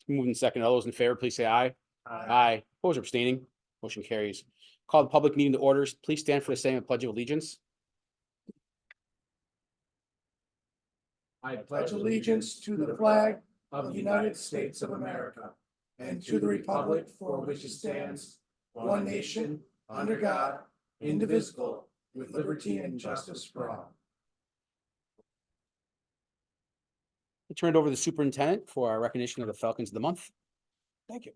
Moving second. All those in favor, please say aye. Aye. Opposed or abstaining? Motion carries. Call the public meeting to orders. Please stand for the saying of the Pledge of Allegiance. I pledge allegiance to the flag of the United States of America and to the republic for which it stands, one nation, under God, indivisible, with liberty and justice for all. I turn it over to the superintendent for our recognition of the Falcons of the Month. Thank you.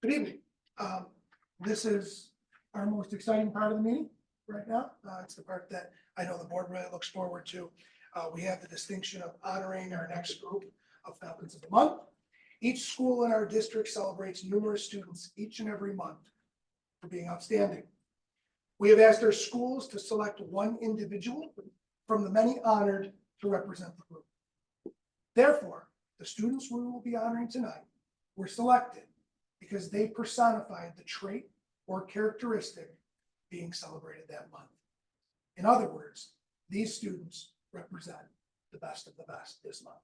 Good evening. This is our most exciting part of the meeting right now. It's the part that I know the board really looks forward to. We have the distinction of honoring our next group of Falcons of the Month. Each school in our district celebrates numerous students each and every month for being outstanding. We have asked our schools to select one individual from the many honored to represent the group. Therefore, the students we will be honoring tonight were selected because they personified the trait or characteristic being celebrated that month. In other words, these students represent the best of the best this month.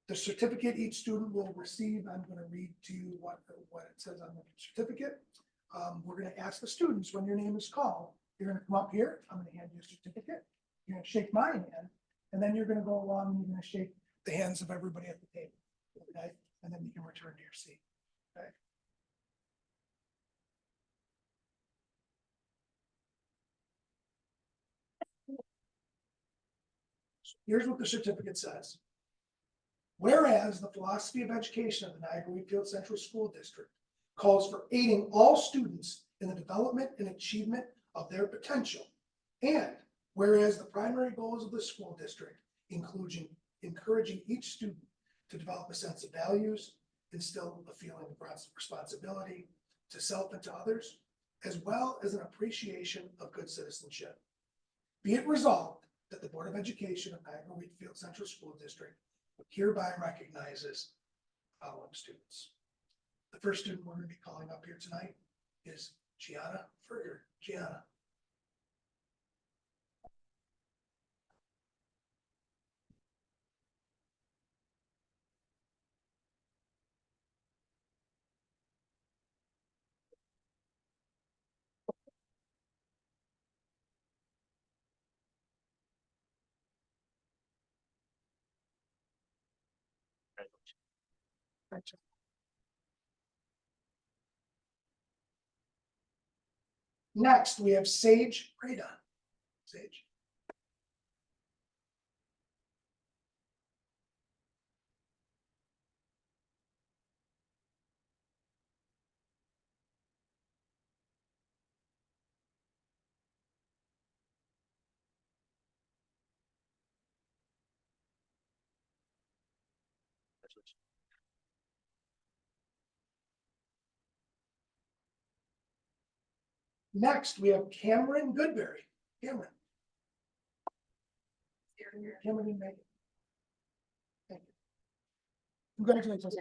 The certificate each student will receive, I'm going to read to you what it says on the certificate. We're going to ask the students, when your name is called, you're going to come up here. I'm going to hand you a certificate. You're going to shake my hand, and then you're going to go along and you're going to shake the hands of everybody at the table. Okay, and then you can return to your seat. Okay. Here's what the certificate says. Whereas the philosophy of education of the Niagara-Wheatfield Central School District calls for aiding all students in the development and achievement of their potential. And whereas the primary goals of the school district include encouraging each student to develop a sense of values, instill a feeling of responsibility to self and to others, as well as an appreciation of good citizenship. Be it resolved that the Board of Education of Niagara-Wheatfield Central School District hereby recognizes the following students. The first student we're going to be calling up here tonight is Gianna Ferger. Gianna. Next, we have Sage Radon. Sage. Next, we have Cameron Goodberry. Cameron. Cameron and Megan. Thank you. Congratulations.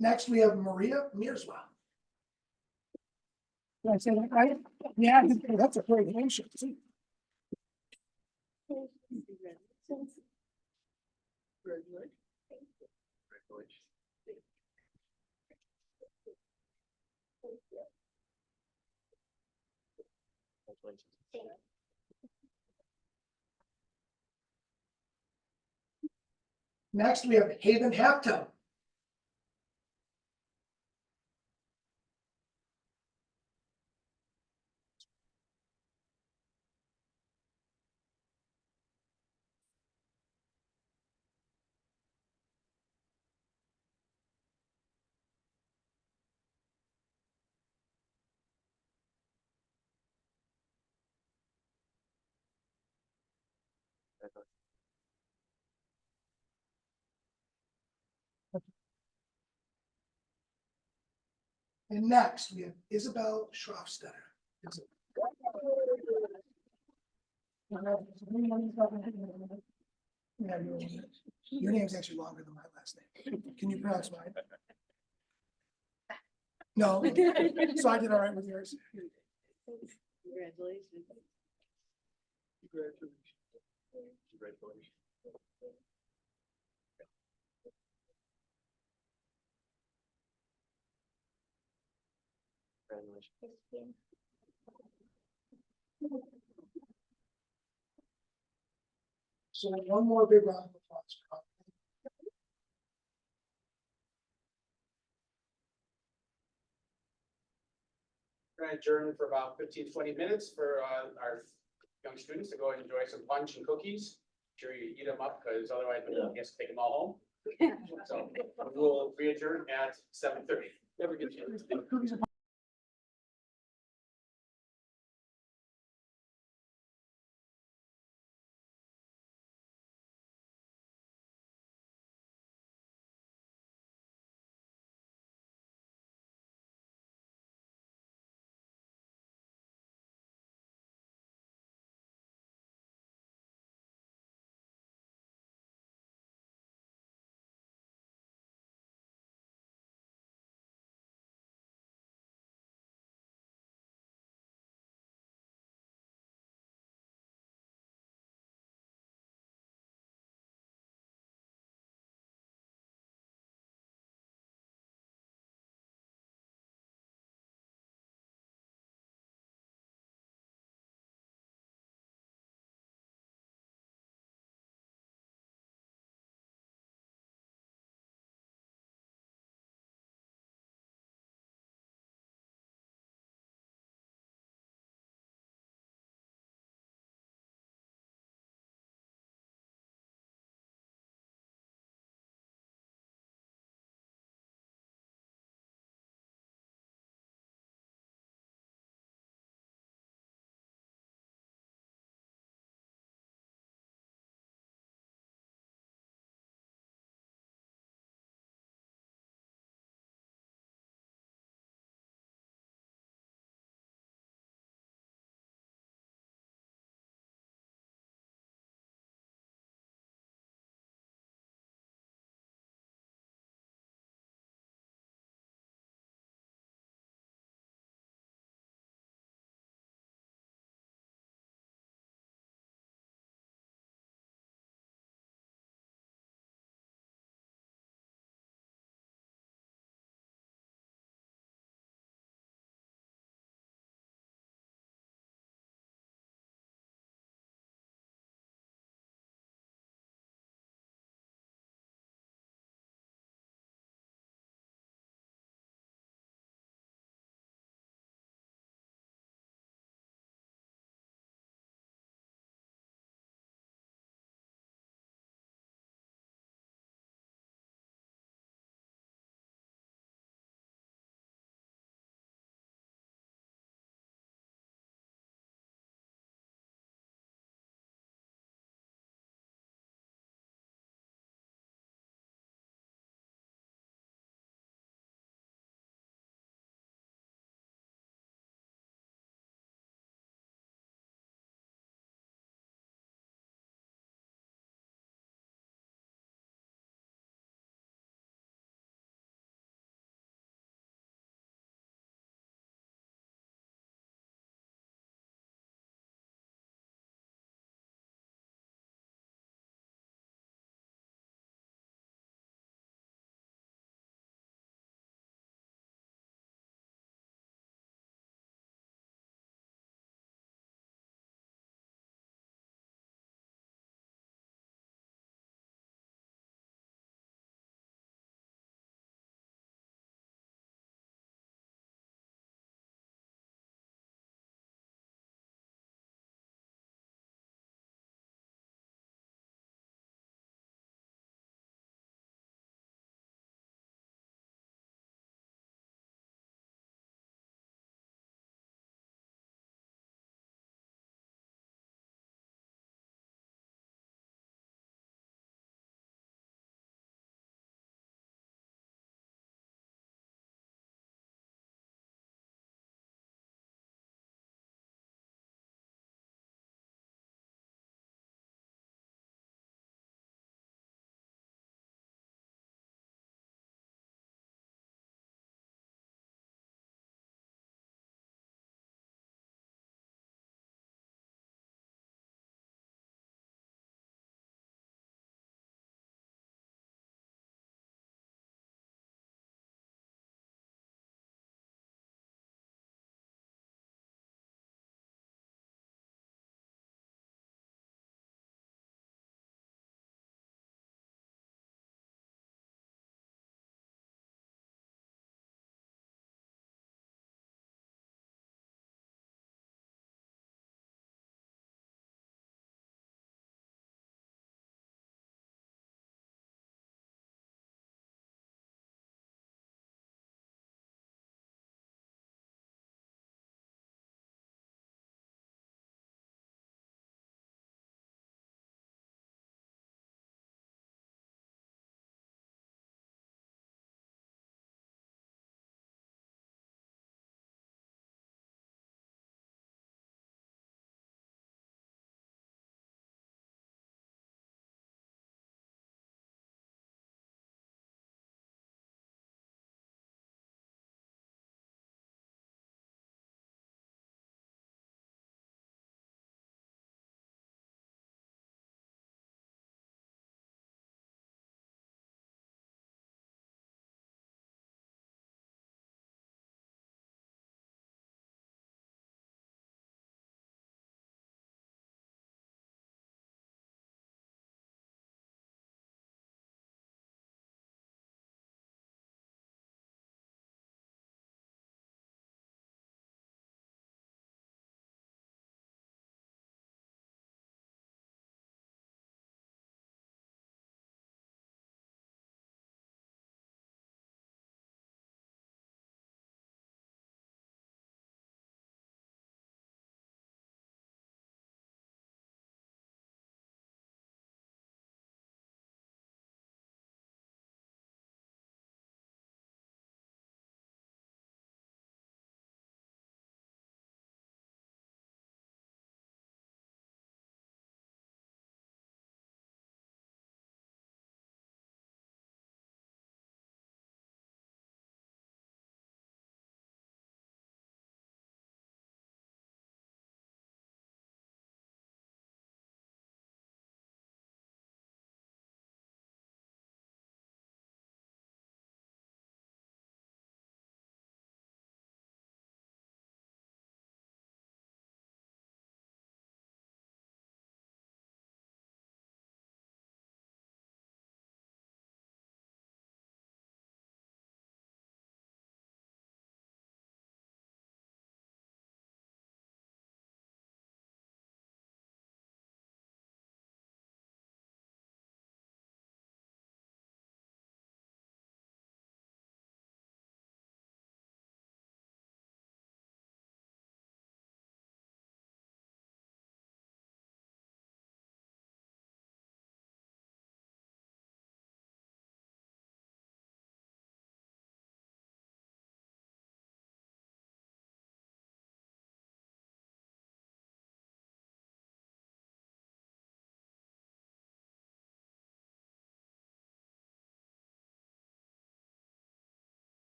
Next, we have Maria Mearswell. Did I say that right? Yeah, that's a great handshake. Next, we have Haven Halftown. And next, we have Isabel Schroffstetter. Yeah, your name's actually longer than my last name. Can you pronounce mine? No, so I did all right with yours. Congratulations. Congratulations. So one more big round of applause. We're gonna adjourn for about 15-20 minutes for our young students to go and enjoy some punch and cookies. Sure you eat them up, because otherwise we have to take them all home. So we'll re-adjourn at 7:30. Never gets. Cookies and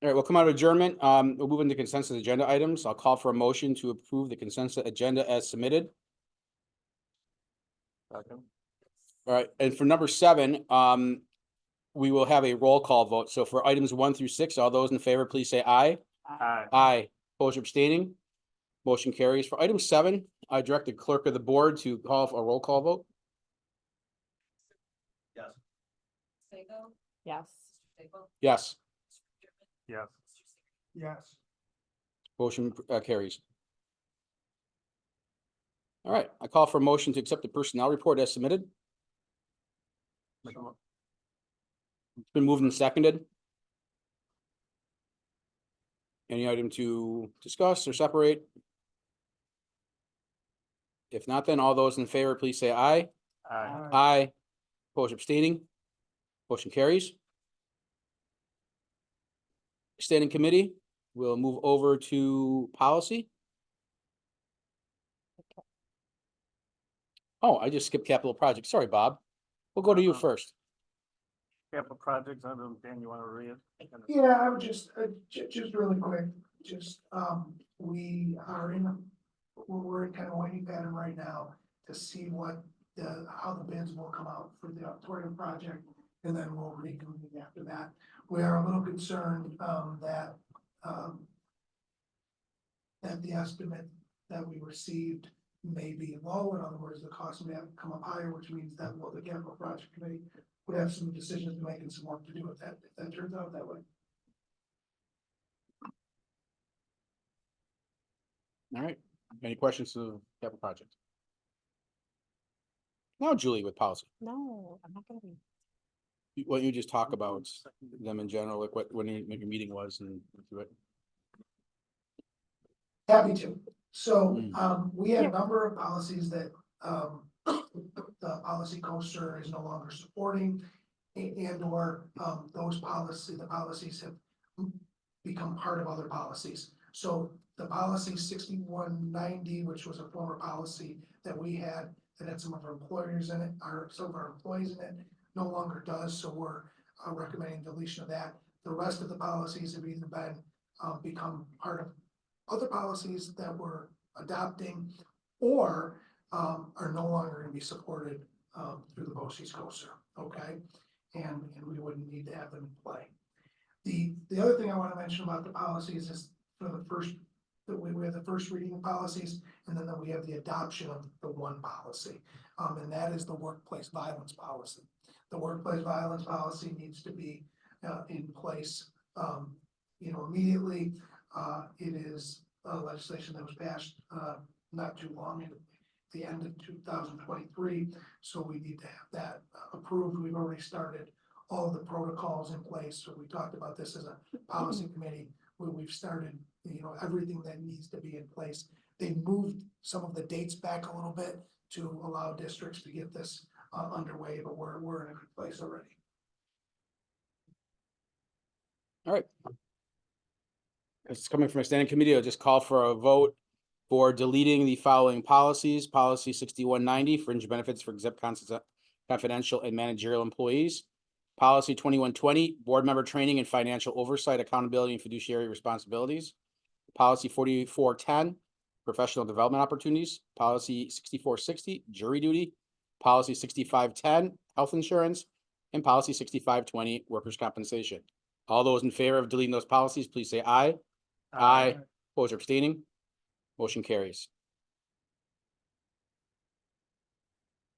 All right, we'll come out of adjournment. We'll move into consensus agenda items. I'll call for a motion to approve the consensus agenda as submitted. Second. All right, and for number 7, we will have a roll call vote. So for items 1 through 6, all those in favor, please say aye. Aye. Aye. Opposed or abstaining? Motion carries. For item 7, I direct the clerk of the board to call for a roll call vote. Yes. Sego? Yes. Sego? Yes, Yes. Yes. motion carries. All right, I call for a motion to accept the personnel report as submitted. Make a mo- It's been moved and seconded. Any item to discuss or separate? If not, then all those in favor, please say aye. Aye. Aye. Opposed or abstaining? Motion carries. Standing committee, we'll move over to policy. Oh, I just skipped capital projects. Sorry, Bob. We'll go to you first. Capital projects, I don't know, Dan, you wanna read it? Yeah, I would just, just really quick, we are we're in kind of waiting pattern right now to see how the bids will come out for the auditorium project, and then we'll reconvene after that. We are a little concerned, that the estimate that we received may be low. In other words, the cost may have come up higher, which means that the capital project committee would have some decisions to make and some work to do if that turns out that way. All right. Any questions to capital project? Now Julie with policy. No, I'm not gonna be. What you just talk about them in general, like when your meeting was and do it. Happy to. So, Mm. we had a number of policies that, the policy coaster is no longer supporting. And or, the policies have become part of other policies. So the policy 6190, which was a former policy that we had, that had some of our employers in it, some of our employees in it, no longer does, so we're recommending deletion of that. The rest of the policies have either been, become part of other policies that we're adopting, or are no longer gonna be supported through the BOCES coaster, okay? And we wouldn't need to have them in play. The other thing I wanna mention about the policies is for the first, that we have the first reading of policies, and then that we have the adoption of the one policy. And that is the workplace violence policy. The workplace violence policy needs to be in place, immediately. It is legislation that was passed not too long, at the end of 2023, so we need to have that approved. We've already started all the protocols in place, so we talked about this as a policy committee, where we've started, everything that needs to be in place. They moved some of the dates back a little bit to allow districts to get this underway, but we're in a good place already. All right. It's coming from a standing committee. I'll just call for a vote for deleting the following policies. Policy 6190, fringe benefits for exempt confidential and managerial employees. Policy 2120, board member training and financial oversight, accountability and fiduciary responsibilities. Policy 4410, professional development opportunities. Policy 6460, jury duty. Policy 6510, health insurance. And policy 6520, workers' compensation. All those in favor of deleting those policies, please say aye. Aye. Opposed or abstaining? Motion carries.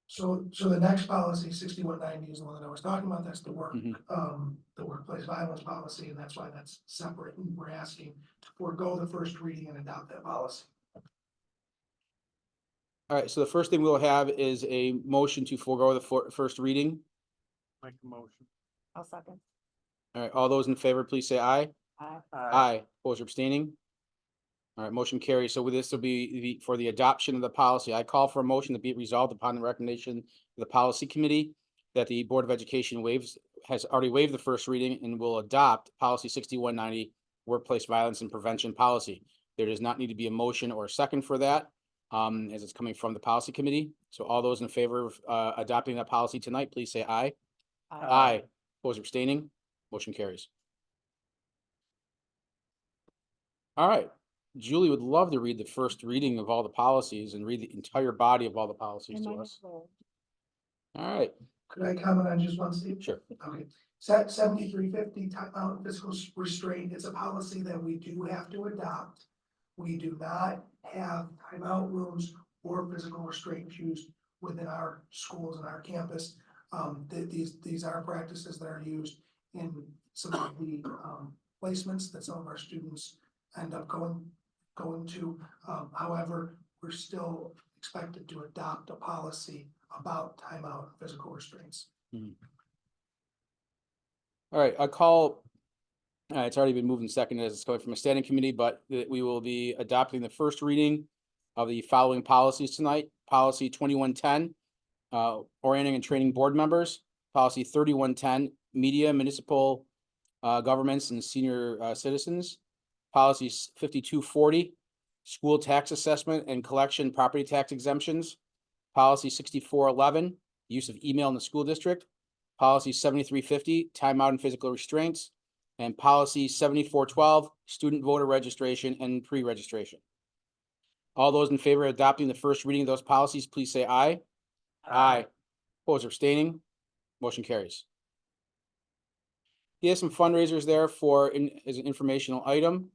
So the next policy, 6190, is the one that I was talking about. That's the Mhm. the workplace violence policy, and that's why that's separate. And we're asking to forego the first reading and adopt that policy. All right, so the first thing we'll have is a motion to forego the first reading. Make a motion. I'll second. All right, all those in favor, please say aye. Aye. Aye. Opposed or abstaining? All right, motion carries. So with this will be for the adoption of the policy. I call for a motion to be resolved upon the recommendation of the policy committee that the Board of Education has already waived the first reading and will adopt policy 6190, workplace violence and prevention policy. There does not need to be a motion or a second for that, as it's coming from the policy committee. So all those in favor of adopting that policy tonight, please say aye. Aye. Opposed or abstaining? Motion carries. All right. Julie would love to read the first reading of all the policies and read the entire body of all the policies to us. All right, Could I comment on just one, Steve? sure. Okay, set 7350 timeout and physical restraint is a policy that we do have to adopt. We do not have timeout rooms or physical restraint used within our schools and our campus. These are practices that are used in some of the, placements that some of our students end up going to. However, we're still expected to adopt a policy about timeout and physical restraints. All right, I call, it's already been moved and seconded as it's going from a standing committee, but we will be adopting the first reading of the following policies tonight. Policy 2110, orienting and training board members. Policy 3110, media, municipal governments and senior citizens. Policy 5240, school tax assessment and collection property tax exemptions. Policy 6411, use of email in the school district. Policy 7350, timeout and physical restraints. And policy 7412, student voter registration and pre-registration. All those in favor of adopting the first reading of those policies, please say aye. Aye. Opposed or abstaining? Motion carries. He has some fundraisers there as an informational item.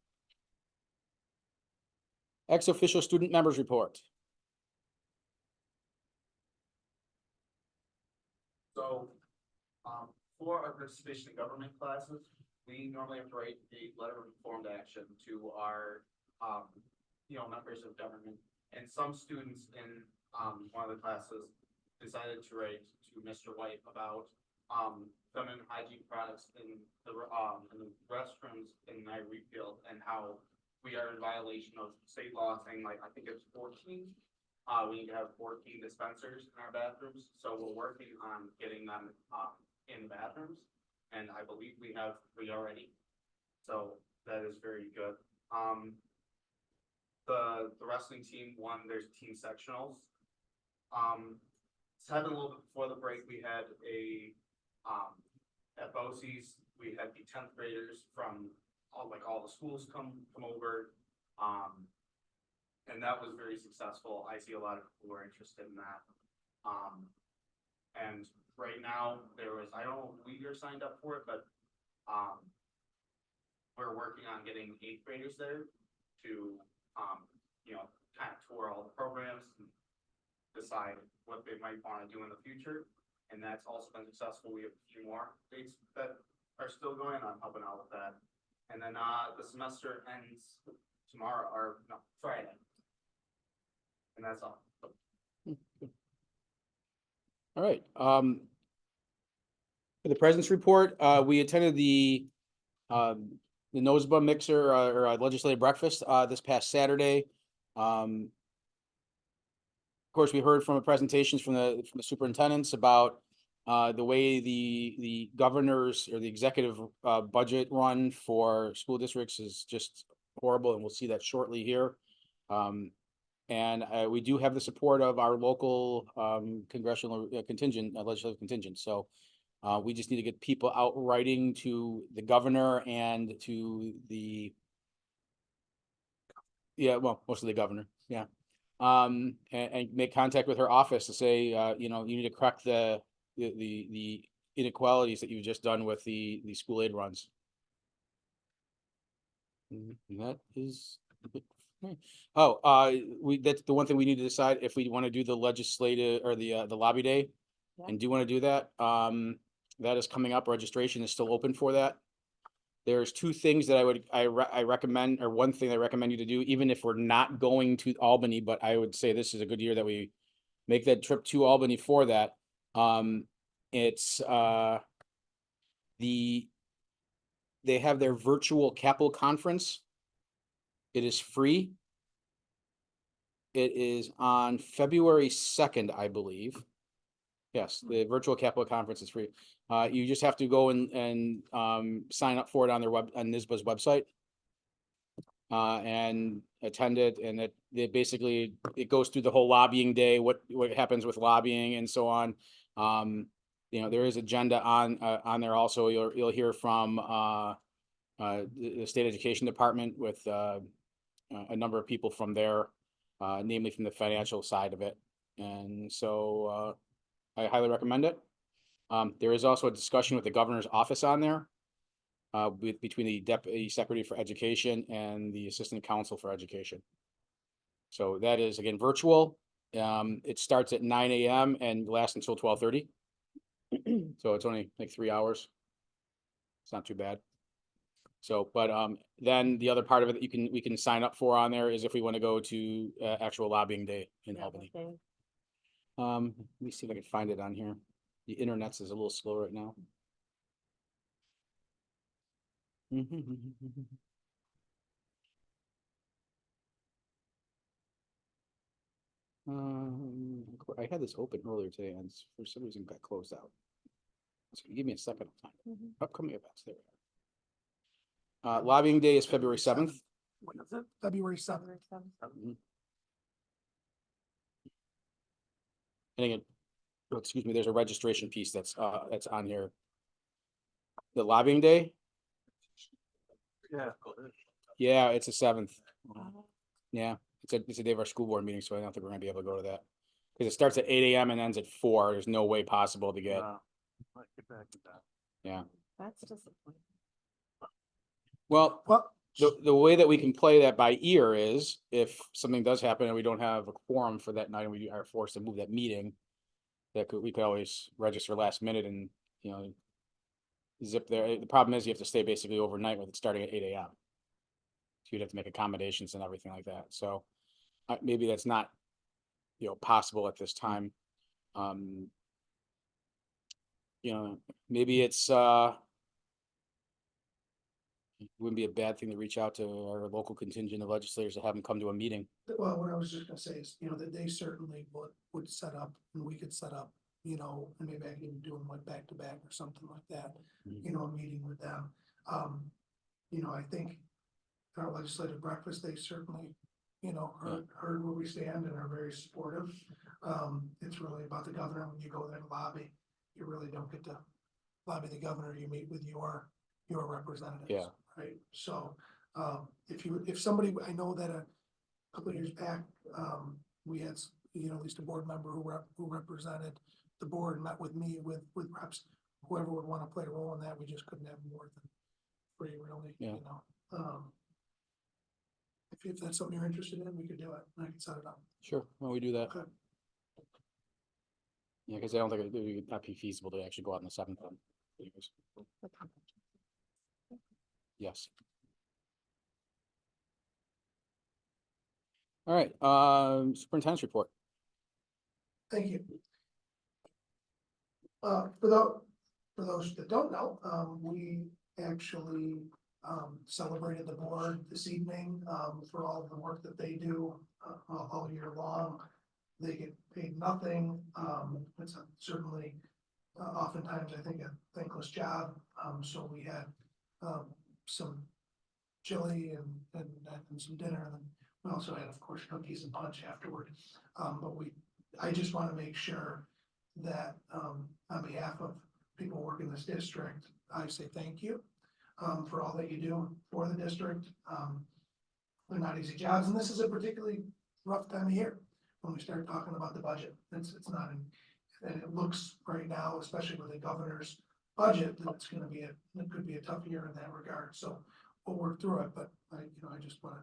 Ex-official student members report. So, for our participation in government classes, we normally have to write a letter of informed action to our, members of government. And some students in, one of the classes decided to write to Mr. White about, feminine hygiene products in the restrooms in my refield and how we are in violation of state law saying like, I think it's 14. We need to have 14 dispensers in our bathrooms, so we're working on getting them in the bathrooms, and I believe we have 3 already. So that is very good. The wrestling team won their team sectionals. It's happened a little bit before the break. We had at BOCES, we had the 10th graders from all the schools come over. And that was very successful. I see a lot of people who are interested in that. And right now I don't know if we are signed up for it, but we're working on getting 8th graders there to, kind of tour all the programs and decide what they might want to do in the future. And that's also been successful. We have a few more dates that are still going on, helping out with that. And then the semester ends Friday. And that's all. All right. For the president's report, we attended the NOSBA mixer or legislative breakfast this past Saturday. Of course, we heard from presentations from the superintendents about the way the governors or the executive budget run for school districts is just horrible, and we'll see that shortly here. And we do have the support of our local congressional contingent, legislative contingent. So we just need to get people out writing to the governor and to mostly the governor. Yeah. And make contact with her office to say, you need to correct the inequalities that you've just done with the school aid runs. And that is. That's the one thing we need to decide if we want to do the legislative or the lobby day. Yeah. And do you want to do that? That is coming up. Registration is still open for that. There's 2 things that I recommend, or one thing I recommend you to do, even if we're not going to Albany, but I would say this is a good year that we make that trip to Albany for that. It's they have their virtual Capitol conference. It is free. It is on February 2nd, I believe. Yes, the virtual Capitol conference is free. You just have to go and sign up for it on NYSBA's website. And attend it, and it basically goes through the whole lobbying day, what happens with lobbying and so on. There is agenda on there also. You'll hear from the state education department with, a number of people from there, namely from the financial side of it. And so, I highly recommend it. There is also a discussion with the governor's office on there, between the deputy secretary for education and the assistant counsel for education. So that is again virtual. It starts at 9 a.m. and lasts until 12:30. So it's only like 3 hours. It's not too bad. So, but then the other part of it that we can sign up for on there is if we want to go to actual lobbying day in Albany. Okay. Let me see if I can find it on here. The internet's is a little slow right now. I had this open earlier today and for some reason got closed out. So give me a second of time. Mhm. Upcoming events, there we are. Lobbying day is February 7th. When is it? February 7th. February 7th. And again, oh, excuse me, there's a registration piece that's on here. The lobbying day, Yeah. yeah, it's the 7th. Oh, Yeah, it's a day of our school board meeting, so I don't think we're gonna be able to go to that. Cause it starts at 8 a.m. and ends at 4. There's no way possible to get, Might get back to that. yeah. That's disappointing. Well, Well, the way that we can play that by ear is if something does happen and we don't have a quorum for that night and we are forced to move that meeting, we could always register last minute and, you know, zip there. The problem is you have to stay basically overnight with it starting at 8 a.m. So you'd have to make accommodations and everything like that. So maybe that's not, you know, possible at this time. You know, maybe it's, it wouldn't be a bad thing to reach out to our local contingent of legislators to have them come to a meeting. well, what I was just gonna say is, you know, that they certainly would set up, and we could set up, you know, and maybe I can even do them like back to back or something like that. Mhm. You know, a meeting with them. You know, I think our legislative breakfast, they certainly, you know, heard where we stand and are very supportive. It's really about the governor. When you go there and lobby, you really don't get to lobby the governor. You meet with your representatives. Yeah. Right, so, if somebody, I know that a couple of years back, we had, you know, at least a board member who represented the board, met with me, with perhaps whoever would want to play a role in that. We just couldn't have more than 3, really, Yeah. you know. If that's something you're interested in, we could do it. I can set it up. Sure, why don't we do that? Okay. Yeah, because I don't think it would not be feasible to actually go out on the 7th. Anyways, Okay. yes. All right, superintendent's report. Thank you. For those that don't know, we actually celebrated the board this evening for all of the work that they do all year long. They get paid nothing. It's certainly oftentimes, I think, a thankless job. So we had some chili and some dinner, and then we also had, of course, cookies and punch afterward. But I just want to make sure that on behalf of people working this district, I say thank you for all that you do for the district. They're not easy jobs, and this is a particularly rough time of year when we start talking about the budget. It's not, and it looks right now, especially with the governor's budget, that it's going to be it could be a tough year in that regard. So we'll work through it, but I just want to,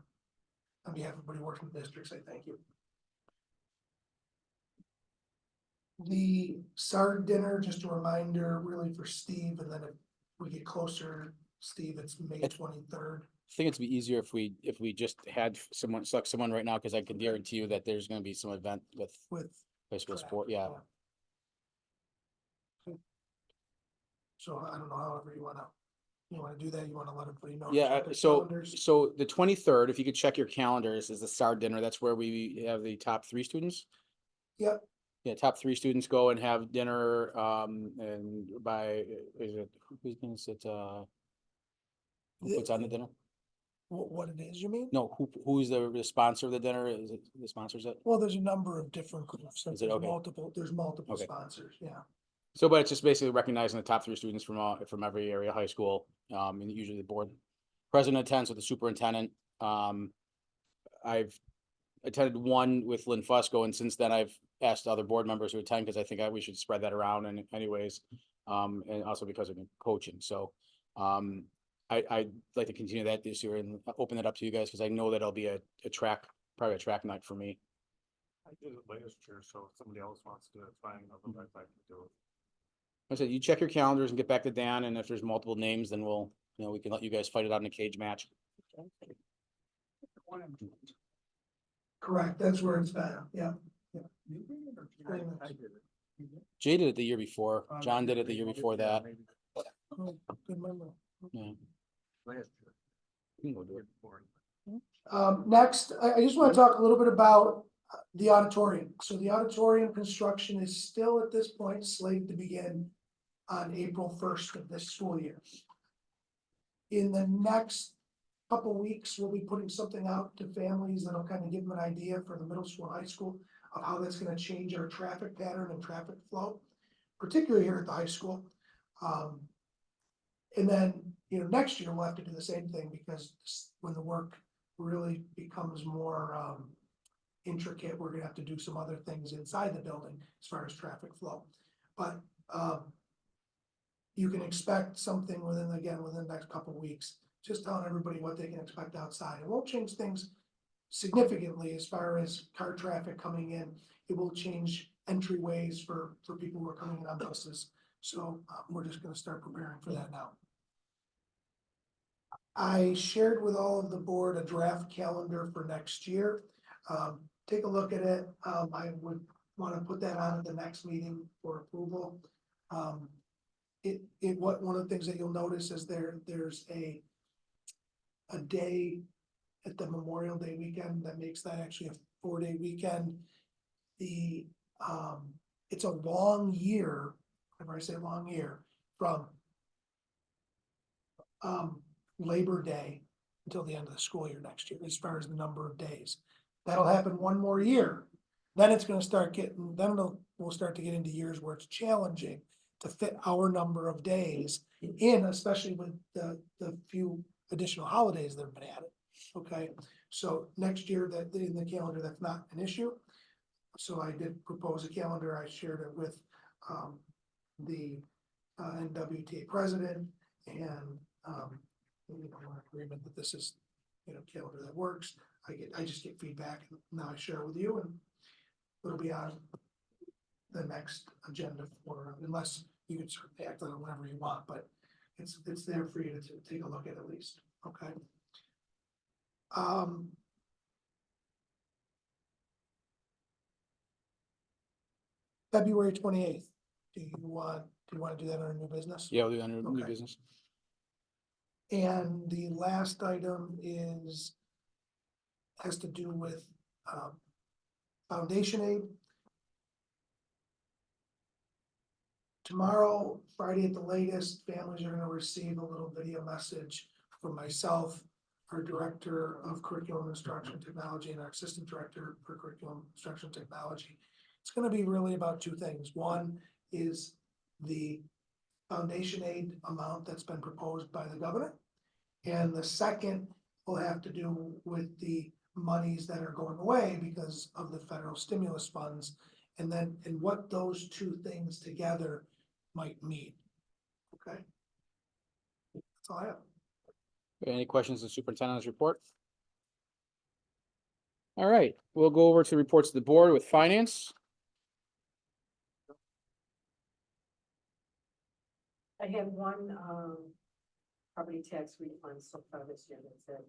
on behalf of everybody working in the district, say thank you. The SARD dinner, just a reminder, really for Steve, and then if we get closer, Steve, it's May 23rd. I think it'd be easier if we just had select someone right now, because I can guarantee you that there's gonna be some event with With high school sport, yeah. So I don't know, however you wanna do that, you wanna let everybody know. Yeah, check their so calendars? the 23rd, if you could check your calendars, is the SAR dinner. That's where we have the top 3 students. Yep, Yeah, top 3 students go and have dinner, and who's it, who puts on the dinner? what it is, you mean? No, who's the sponsor of the dinner? Is it the sponsors it? Well, there's a number of different groups, so Is it there's okay? multiple Okay. sponsors, yeah. So, but it's just basically recognizing the top 3 students from every area high school, and usually the board President attends with the superintendent. I've attended one with Lynn Fusco, and since then I've asked other board members to attend, because I think we should spread that around in anyways. And also because of coaching, so, I'd like to continue that this year and open it up to you guys, because I know that it'll be a track, probably a track night for me. I did it last year, so if somebody else wants to do it, fine, otherwise I can do it. I said, you check your calendars and get back to Dan, and if there's multiple names, then we'll, we can let you guys fight it out in a cage match. Correct, that's where it's been, yeah. I did it. Jay did it the year before, John did it the year before that. Maybe Oh, good memory. Yeah. Last year. You can go do it. Next, I just want to talk a little bit about the auditorium. So the auditorium construction is still at this point slated to begin on April 1st of this school year. In the next couple weeks, we'll be putting something out to families that'll kind of give them an idea for the middle school, high school, of how that's going to change our traffic pattern and traffic flow, particularly here at the high school. And then, next year we'll have to do the same thing, because when the work really becomes more intricate, we're gonna have to do some other things inside the building as far as traffic flow. But you can expect something within the next couple of weeks, just telling everybody what they can expect outside. It won't change things significantly as far as car traffic coming in. It will change entryways for people who are coming in on buses. So we're just gonna start preparing for that now. I shared with all of the board a draft calendar for next year. Take a look at it. I would want to put that on at the next meeting for approval. One of the things that you'll notice is there's a day at the Memorial Day weekend that makes that actually a 4-day weekend. It's a long year, whenever I say long year, from Labor Day until the end of the school year next year, as far as the number of days. That'll happen one more year. Then it's gonna start getting, we'll start to get into years where it's challenging to fit our number of days in, especially with the few additional holidays that have been added. Okay, so next year that in the calendar, that's not an issue. So I did propose a calendar. I shared it with the NWTA president, and we're in agreement that this is, calendar that works. I just get feedback, and now I share it with you, and it'll be on the next agenda for, unless you can certainly act on it whenever you want, but it's there for you to take a look at least, okay? February 28th, do you want to do that under new business? Yeah, we'll do under new Okay. business. And the last item has to do with foundation aid. Tomorrow, Friday at the latest, families are gonna receive a little video message from myself, our Director of Curriculum Instruction Technology, and our Assistant Director for Curriculum Instruction Technology. It's gonna be really about two things. One is the foundation aid amount that's been proposed by the governor. And the second will have to do with the monies that are going away because of the federal stimulus funds. And what those two things together might mean. Okay? That's all I have. Any questions on superintendent's report? All right, we'll go over to reports to the board with finance. I have one, property tax refund so far this year, that's it.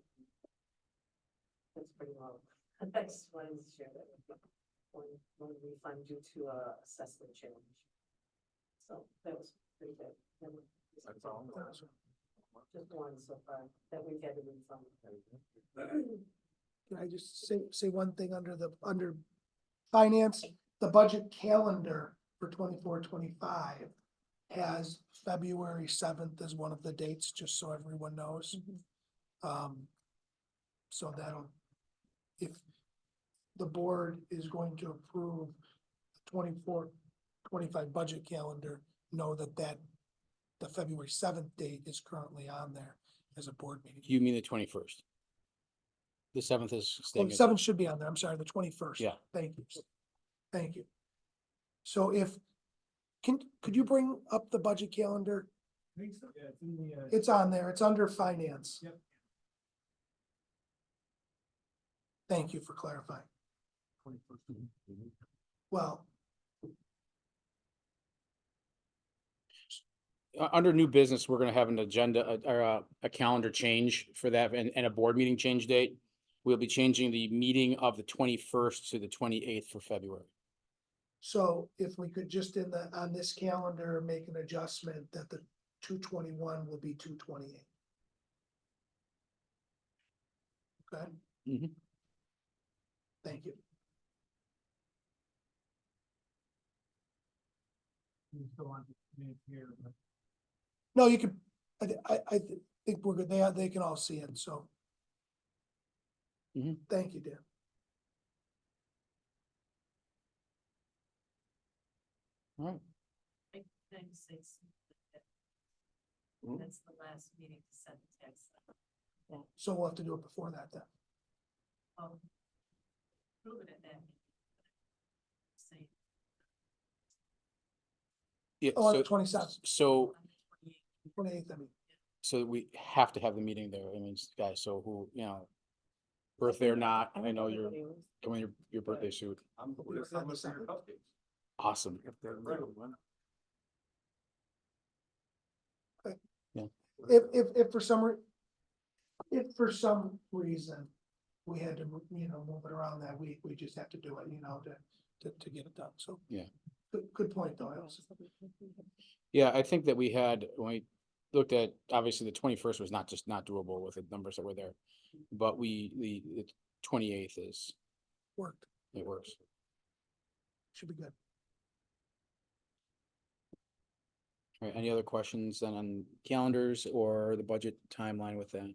That's pretty low. I just wanted to share that with you. One refund due to a assessment change. So that was pretty good. That's all. Just one so far that we get a refund. Can I just say one thing under finance, the budget calendar for 24-25 has February 7th as one of the dates, just so everyone knows. So if the board is going to approve the 24-25 budget calendar, know that the February 7th date is currently on there. as a board meeting. You mean the 21st? The 7th is Well, staying. the as- 7th should be on there. I'm sorry, the 21st. Yeah. Thank you. Thank you. So could you bring up the budget calendar? It's on there. It's under finance. Yep. Thank you for clarifying. Well, Under new business, we're gonna have an agenda, or a calendar change for that and a board meeting change date. We'll be changing the meeting of the 21st to the 28th for February. so if we could just on this calendar, make an adjustment that the 2/21 will be 2/28. Okay? Mhm. Thank you. No, you can, I think we're good. They can all see it, so. Mhm. Thank you, Dan. All right. Can I say something? Mhm. That's the last meeting to send the text. So we'll have to do it before that then. Prove it at that. Say. Yeah, Oh, on the so, 27th, so, 28th, I mean. so we have to have the meeting there. I mean, guys, so who, birthday or not, I know you're coming your birthday suit. I'm We're with some on the of your 7th. cupcakes. Awesome. If they're little one. If for some reason we had to, move it around that week, we just have to do it, to get it done, so. Yeah. Good point, though, Elsa. Yeah, I think that we had, when we looked at, obviously, the 21st was not doable with the numbers that were there. But the 28th is, Worked, it works. should be good. All right, any other questions then on calendars or the budget timeline with that?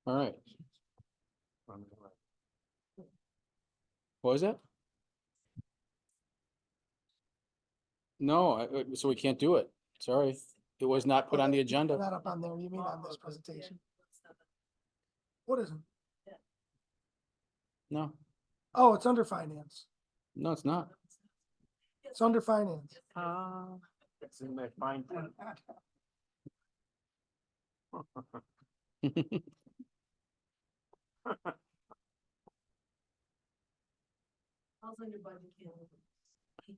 All right, what was that? No, so we can't do it. Sorry, it was not put on the agenda. Not up on there, you mean on this presentation? What is it? No, Oh, it's under finance. no, it's not. It's under finance. It's in that fine print. How's on your budget calendar?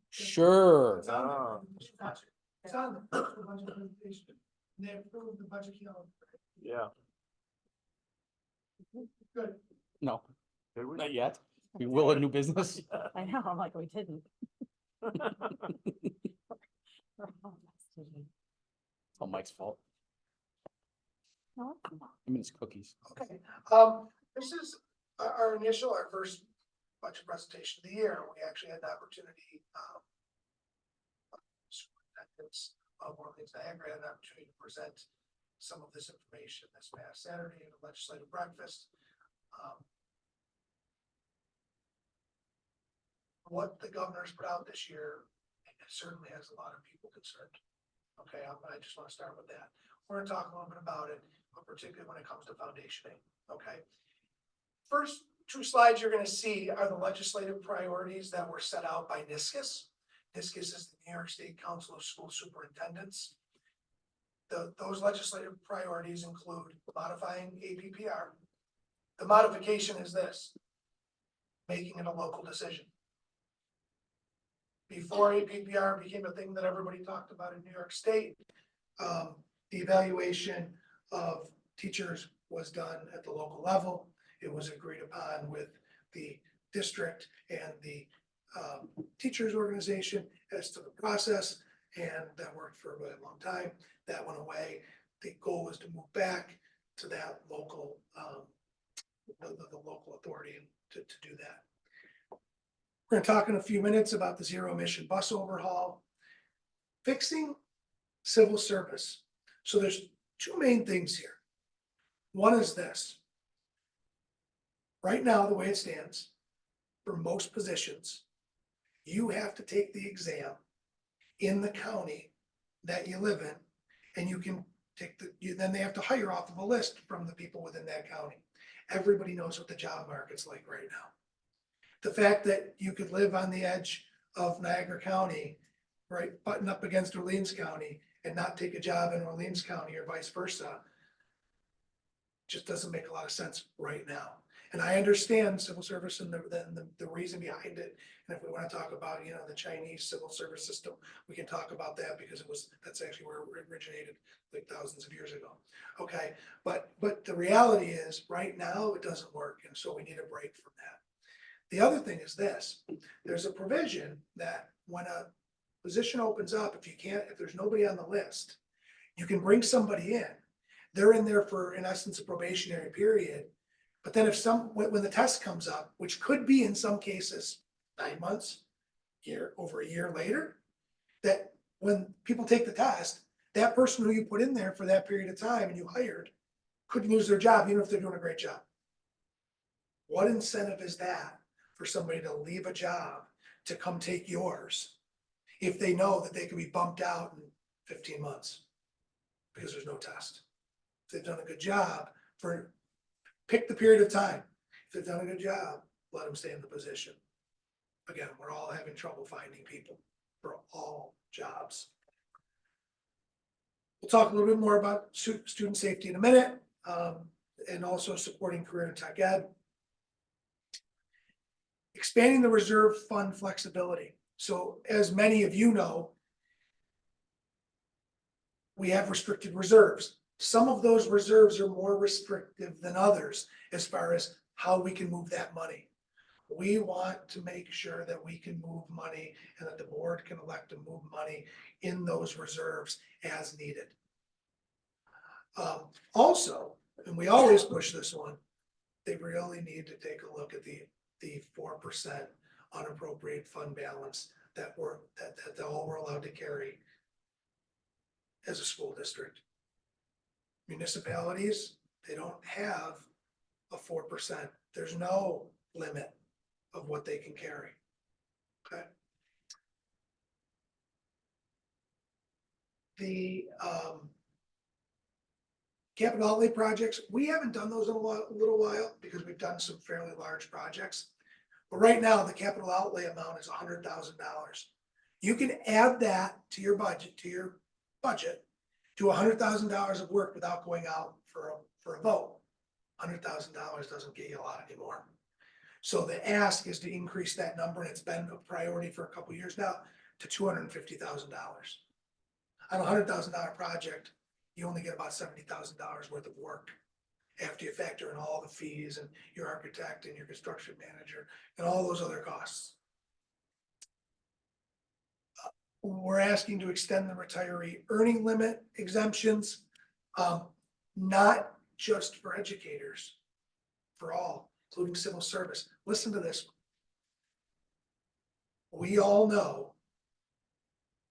Sure. It's on there. Oh. It's on the budget presentation. They approved the budget calendar. Yeah. Good. No, Did we? not yet. We will in new business. I know, I'm like, we didn't. It's all Mike's fault. No, I mean, it's cookies. Okay, this is our first budget presentation of the year. We actually had the opportunity, superintendents of Orleans Niagara had an opportunity to present some of this information this past Saturday at a legislative breakfast. What the governor's put out this year certainly has a lot of people concerned. Okay, I just want to start with that. We're gonna talk a little bit about it, but particularly when it comes to foundationing, okay? First two slides you're gonna see are the legislative priorities that were set out by NISCUS. NISCUS is the New York State Council of School Superintendents. Those legislative priorities include modifying APPR. The modification is this: making it a local decision. Before APPR became a thing that everybody talked about in New York State, the evaluation of teachers was done at the local level. It was agreed upon with the district and the teachers organization as to the process, and that worked for a really long time. That went away. The goal was to move back to that local, the local authority to do that. We're gonna talk in a few minutes about the zero emission bus overhaul. Fixing civil service. So there's two main things here. One is this. Right now, the way it stands, for most positions, you have to take the exam in the county that you live in, and you can take then they have to hire off of a list from the people within that county. Everybody knows what the job market's like right now. The fact that you could live on the edge of Niagara County, right, button up against Orleans County and not take a job in Orleans County or vice versa, just doesn't make a lot of sense right now. And I understand civil service and the reason behind it. And if we want to talk about, you know, the Chinese civil service system, we can talk about that because that's actually where it originated like thousands of years ago. Okay, but the reality is right now it doesn't work. And so we need a break from that. The other thing is this, there's a provision that when a position opens up, if there's nobody on the list, you can bring somebody in. They're in there for, in essence, a probationary period. But then when the test comes up, which could be in some cases 9 months, over a year later, that when people take the test, that person who you put in there for that period of time and you hired could lose their job, even if they're doing a great job. What incentive is that for somebody to leave a job to come take yours if they know that they could be bumped out in 15 months because there's no test? If they've done a good job pick the period of time. If they've done a good job, let them stay in the position. Again, we're all having trouble finding people for all jobs. We'll talk a little bit more about student safety in a minute, and also supporting career and tech ed. Expanding the reserve fund flexibility. So as many of you know, we have restricted reserves. Some of those reserves are more restrictive than others as far as how we can move that money. We want to make sure that we can move money and that the board can elect to move money in those reserves as needed. Also, and we always push this one, they really need to take a look at the 4% unappropriated fund balance that all we're allowed to carry as a school district. Municipalities, they don't have a 4%. There's no limit of what they can carry. Okay. The capital outlay projects, we haven't done those in a little while because we've done some fairly large projects. But right now, the capital outlay amount is $100,000. You can add that to your budget, to $100,000 of work without going out for a vote. $100,000 doesn't get you a lot anymore. So the ask is to increase that number, and it's been a priority for a couple of years now, to $250,000. On a $100,000 project, you only get about $70,000 worth of work after you factor in all the fees and your architect and your construction manager and all those other costs. We're asking to extend the retiree earning limit exemptions, not just for educators, for all, including civil service. Listen to this. We all know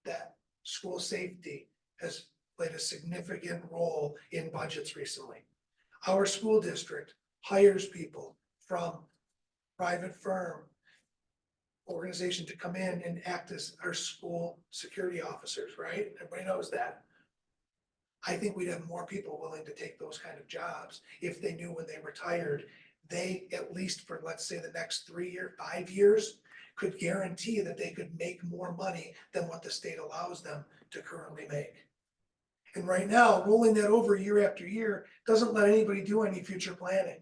that school safety has played a significant role in budgets recently. Our school district hires people from private firm organization to come in and act as our school security officers, right? Everybody knows that. I think we'd have more people willing to take those kind of jobs if they knew when they retired, they, at least for, let's say, the next 5 years, could guarantee that they could make more money than what the state allows them to currently make. And right now, rolling that over year after year doesn't let anybody do any future planning.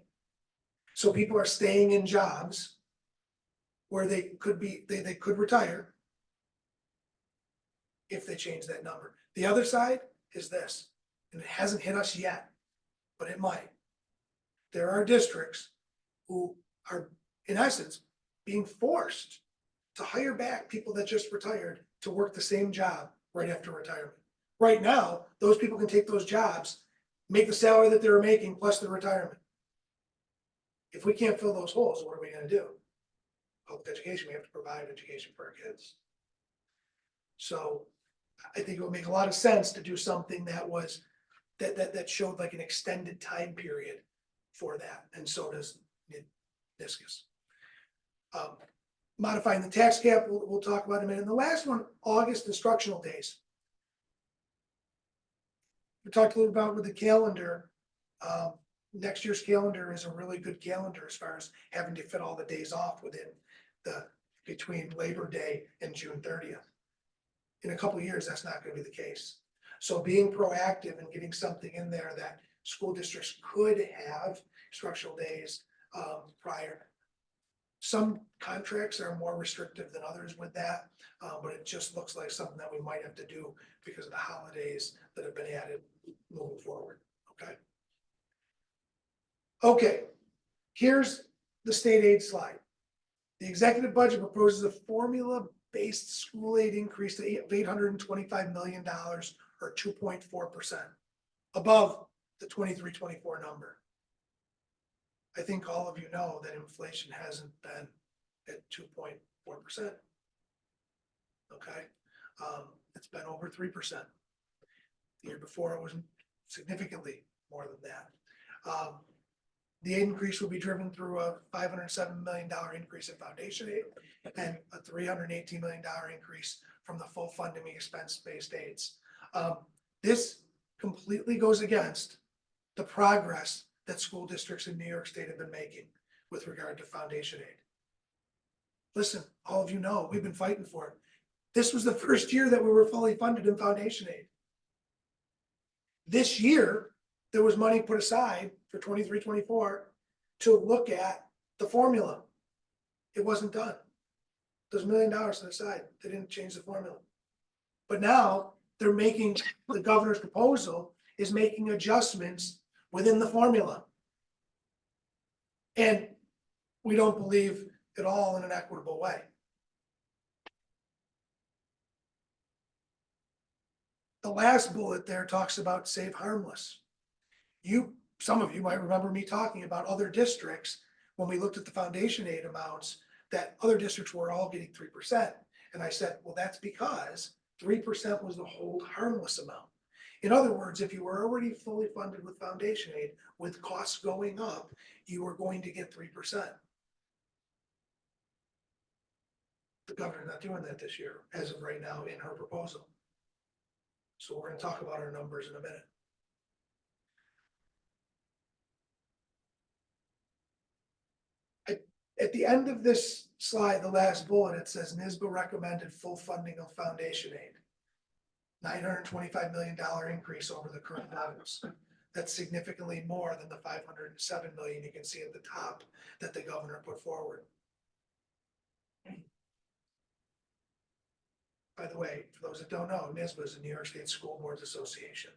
So people are staying in jobs where they could retire if they change that number. The other side is this, and it hasn't hit us yet, but it might. There are districts who are, in essence, being forced to hire back people that just retired to work the same job right after retirement. Right now, those people can take those jobs, make the salary that they were making plus the retirement. If we can't fill those holes, what are we going to do? Public education, we have to provide education for our kids. So I think it would make a lot of sense to do something that was that showed like an extended time period for that, and so does NISCUS. modifying the tax cap, we'll talk about in a minute. And the last one, August instructional days. We talked a little about with the calendar. Next year's calendar is a really good calendar as far as having to fit all the days off within between Labor Day and June 30th. In a couple of years, that's not going to be the case. So being proactive and getting something in there that school districts could have instructional days prior. Some contracts are more restrictive than others with that, but it just looks like something that we might have to do because of the holidays that have been added moving forward, okay? Okay, here's the state aid slide. The executive budget proposes a formula-based school aid increase to $825 million or 2.4%, above the 23-24 number. I think all of you know that inflation hasn't been at 2.4%. Okay, it's been over 3%. The year before it was significantly more than that. The increase will be driven through a $507 million increase in foundation aid and a $318 million increase from the full funding expense-based aids. This completely goes against the progress that school districts in New York State have been making with regard to foundation aid. Listen, all of you know, we've been fighting for it. This was the first year that we were fully funded in foundation aid. This year, there was money put aside for 23-24 to look at the formula. It wasn't done. There's $1 million to the side. They didn't change the formula. But now they're making, the governor's proposal is making adjustments within the formula. And we don't believe it all in an equitable way. The last bullet there talks about save harmless. Some of you might remember me talking about other districts when we looked at the foundation aid amounts, that other districts were all getting 3%. And I said, well, that's because 3% was the hold harmless amount. In other words, if you were already fully funded with foundation aid, with costs going up, you were going to get 3%. The governor's not doing that this year, as of right now in her proposal. So we're going to talk about our numbers in a minute. At the end of this slide, the last bullet, it says NYSBA recommended full funding of foundation aid. $925 million increase over the current levels. That's significantly more than the $507 million you can see at the top that the governor put forward. By the way, for those that don't know, NYSBA is the New York State School Boards Association.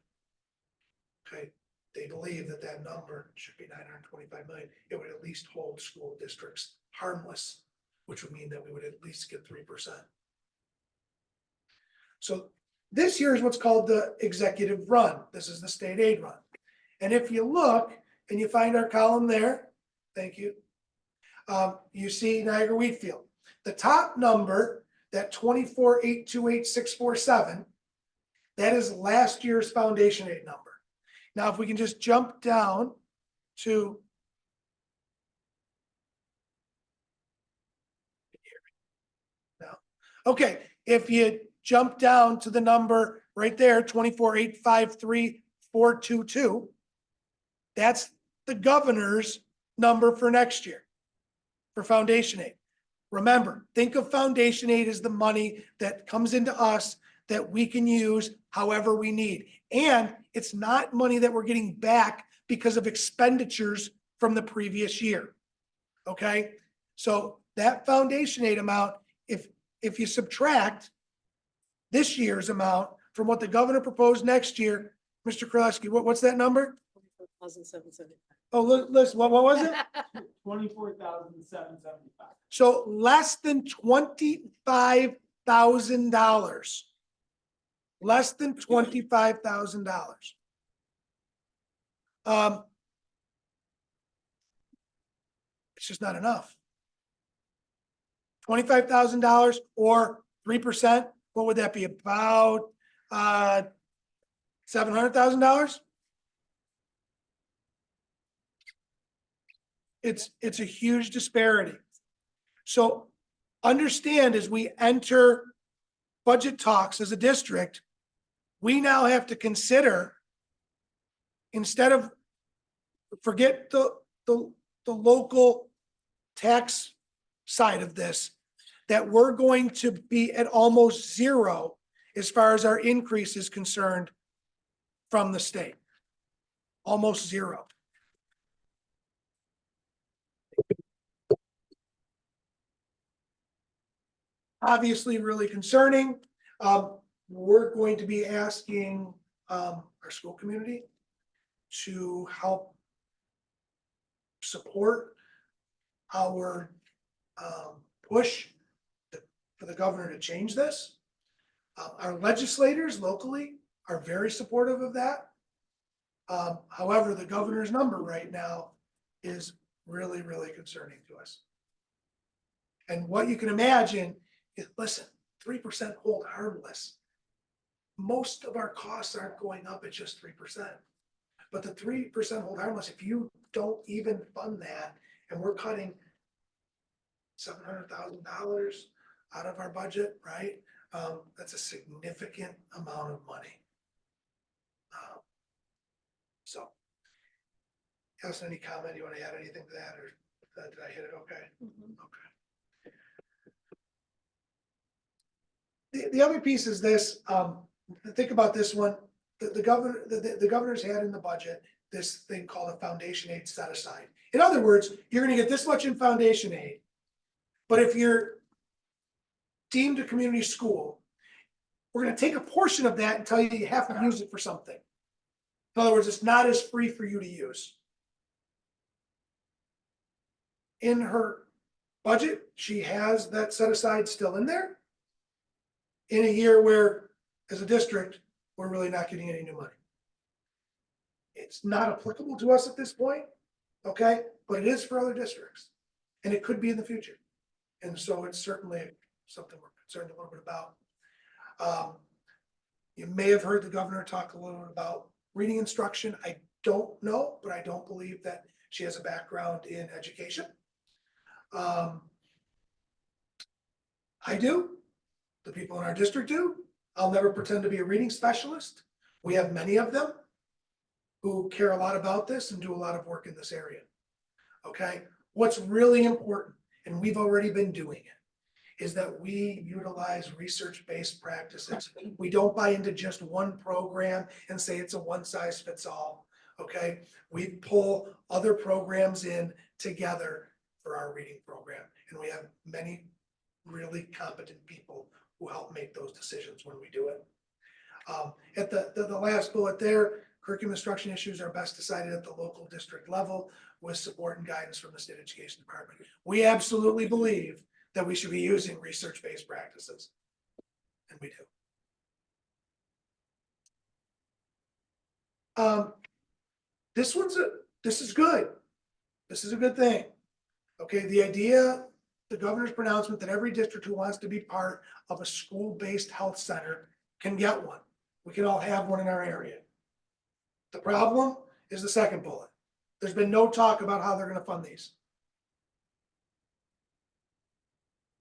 Okay, they believe that that number should be 925 million. It would at least hold school districts harmless, which would mean that we would at least get 3%. So this here is what's called the executive run. This is the state aid run. And if you look and you find our column there, thank you. You see Niagara Wheatfield. The top number, that 24,828,647, that is last year's foundation aid number. Now, if we can just jump down to now. Okay, if you jump down to the number right there, 24,853,422, that's the governor's number for next year for foundation aid. Remember, think of foundation aid as the money that comes into us that we can use however we need. And it's not money that we're getting back because of expenditures from the previous year. Okay, so that foundation aid amount, if you subtract this year's amount from what the governor proposed next year, Mr. Kraleski, what's that number? 24,775. Oh, listen, what was it? 24,775. So less than $25,000. Less than $25,000. It's just not enough. $25,000 or 3%, what would that be? About $700,000? It's a huge disparity. So understand as we enter budget talks as a district, we now have to consider, instead of, forget the local tax side of this, that we're going to be at almost zero as far as our increase is concerned from the state. Almost zero. Obviously really concerning. We're going to be asking our school community to help support our push for the governor to change this. Our legislators locally are very supportive of that. However, the governor's number right now is really, really concerning to us. And what you can imagine is, listen, 3% hold harmless. Most of our costs aren't going up at just 3%. But the 3% hold harmless, if you don't even fund that, and we're cutting $700,000 out of our budget, right? That's a significant amount of money. So, Allison, any comment? You want to add anything to that, or did I hit it okay? Okay. The other piece is this, think about this one, the governor's had in the budget this thing called a foundation aid set aside. In other words, you're gonna get this much in foundation aid, but if you're deemed a community school, we're gonna take a portion of that and tell you you have to use it for something. In other words, it's not as free for you to use. In her budget, she has that set aside still in there. In a year where, as a district, we're really not getting any new money. It's not applicable to us at this point, okay? But it is for other districts, and it could be in the future. And so it's certainly something we're concerned a little bit about. You may have heard the governor talk a little bit about reading instruction. I don't know, but I don't believe that she has a background in education. I do. The people in our district do. I'll never pretend to be a reading specialist. We have many of them who care a lot about this and do a lot of work in this area. Okay, what's really important, and we've already been doing it, is that we utilize research-based practices. We don't buy into just one program and say it's a one-size-fits-all. Okay, we pull other programs in together for our reading program, and we have many really competent people who help make those decisions when we do it. At the last bullet there, curriculum instruction issues are best decided at the local district level with support and guidance from the state education department. We absolutely believe that we should be using research-based practices, and we do. This is good. This is a good thing. Okay, the idea, the governor's pronouncement that every district who wants to be part of a school-based health center can get one. We can all have one in our area. The problem is the second bullet. There's been no talk about how they're going to fund these.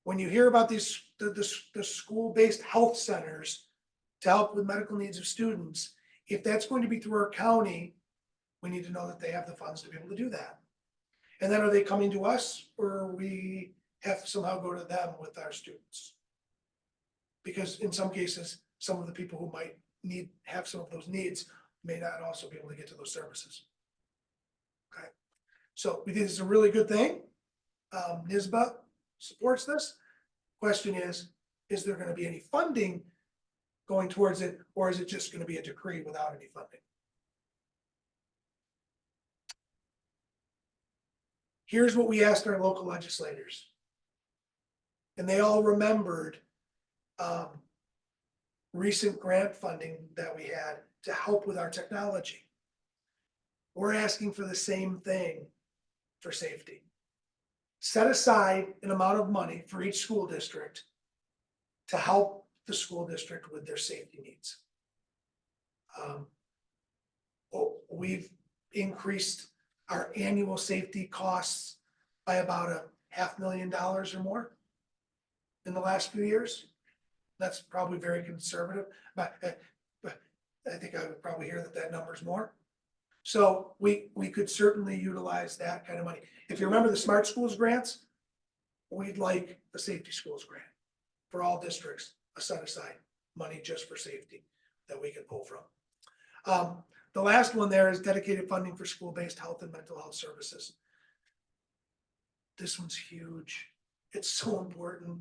When you hear about these, the school-based health centers to help with medical needs of students, if that's going to be through our county, we need to know that they have the funds to be able to do that. And then are they coming to us, or we have to somehow go to them with our students? Because in some cases, some of the people who might have some of those needs may not also be able to get to those services. Okay, so we think this is a really good thing. NYSBA supports this. Question is there going to be any funding going towards it, or is it just going to be a decree without any funding? Here's what we asked our local legislators, and they all remembered recent grant funding that we had to help with our technology. We're asking for the same thing for safety. Set aside an amount of money for each school district to help the school district with their safety needs. We've increased our annual safety costs by about $500,000 or more. in the last few years. That's probably very conservative, but I think I would probably hear that that number's more. So we could certainly utilize that kind of money. If you remember the Smart Schools grants, we'd like the Safety Schools grant for all districts, a set aside money just for safety that we can pull from. The last one there is dedicated funding for school-based health and mental health services. This one's huge. It's so important.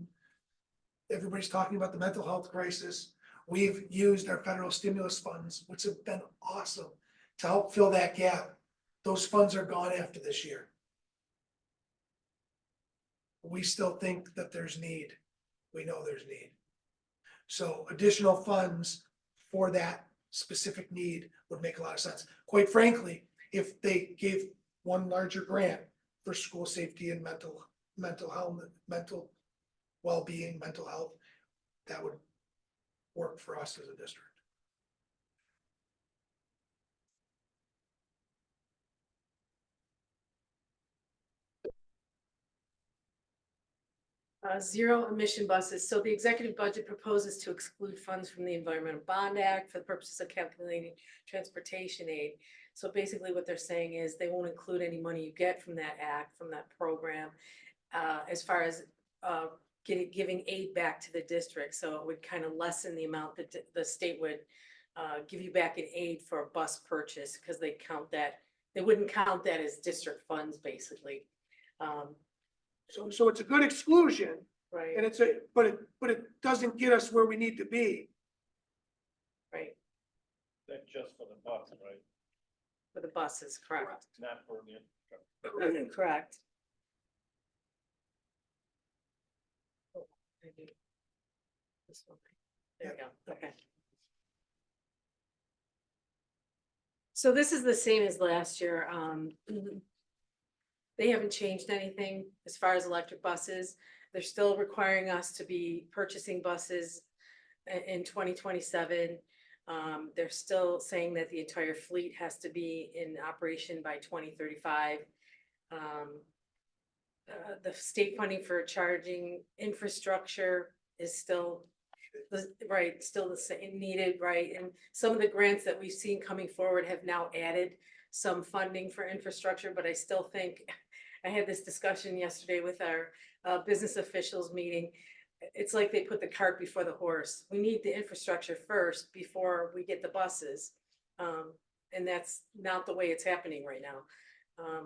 Everybody's talking about the mental health crisis. We've used our federal stimulus funds, which have been awesome, to help fill that gap. Those funds are gone after this year. We still think that there's need. We know there's need. So additional funds for that specific need would make a lot of sense. Quite frankly, if they gave one larger grant for school safety and mental health, mental well-being, mental health, that would work for us as a district. Zero emission buses. So the executive budget proposes to exclude funds from the Environmental Bond Act for the purposes of calculating transportation aid. So basically what they're saying is they won't include any money you get from that act, from that program, as far as giving aid back to the district. So it would kind of lessen the amount that the state would give you back in aid for a bus purchase, because they count that, they wouldn't count that as district funds, basically. So it's a good exclusion, Right, and but it doesn't get us where we need to be. right, That's just for the bus, right? for the buses, correct. Not for the. Correct. Oh, maybe this one. There we go, okay. So this is the same as last year. They haven't changed anything as far as electric buses. They're still requiring us to be purchasing buses in 2027. They're still saying that the entire fleet has to be in operation by 2035. The state funding for charging infrastructure is still right, still the same, needed, right? And some of the grants that we've seen coming forward have now added some funding for infrastructure, but I still think, I had this discussion yesterday with our business officials meeting. It's like they put the cart before the horse. We need the infrastructure first before we get the buses. And that's not the way it's happening right now.